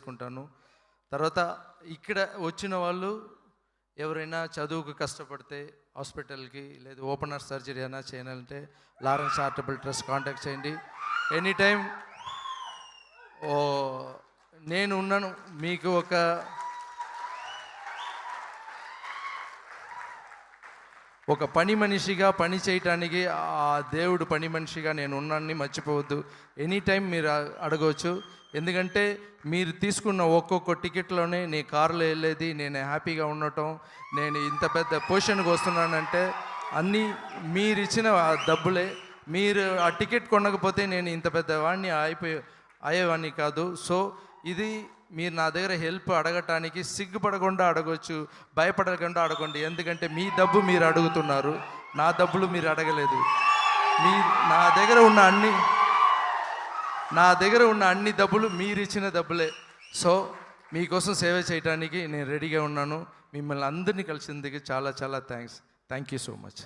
తెలియజేసుకుంటాను. తర్వాత ఇక్కడ వచ్చిన వాళ్ళు ఎవరైనా చదువుకు కష్టపడితే హాస్పిటల్కి లేదు ఓపెన్ హార్ట్ సర్జరీ అయినా చేయాలంటే లారెన్స్ చారిటబుల్ ట్రస్ట్ కాంటాక్ట్ చేయండి. ఎనీ టైం నేను ఉన్నాను. మీకు ఒక పని మనిషిగా పని చేయటానికి ఆ దేవుడు పని మనిషిగా నేను ఉన్నానని మర్చిపోవద్దు. ఎనీ టైం మీరు అడగవచ్చు. ఎందుకంటే మీరు తీసుకున్న ఒక్కొక్క టికెట్లోనే నీ కారులో వెళ్ళేది, నేను హ్యాపీగా ఉండటం, నేను ఇంత పెద్ద పొజిషన్కి వస్తున్నానంటే అన్నీ మీరు ఇచ్చిన డబ్బులే. మీరు ఆ టికెట్ కొనకపోతే నేను ఇంత పెద్దవాడిని అయ్యేవాడిని కాదు. సో ఇది మీరు నా దగ్గర హెల్ప్ అడగటానికి సిగ్గుపడకుండా అడగవచ్చు, భయపడకుండా అడగండి. ఎందుకంటే మీ డబ్బు మీరు అడుగుతున్నారు, నా డబ్బులు మీరు అడగలేదు. నా దగ్గర ఉన్న అన్ని డబ్బులు మీరు ఇచ్చిన డబ్బులే. సో మీకోసం సేవ చేయడానికి నేను రెడీగా ఉన్నాను. మిమ్మల్ని అందరినీ కలిసినందుకు చాలా చాలా thanks. Thank you so much.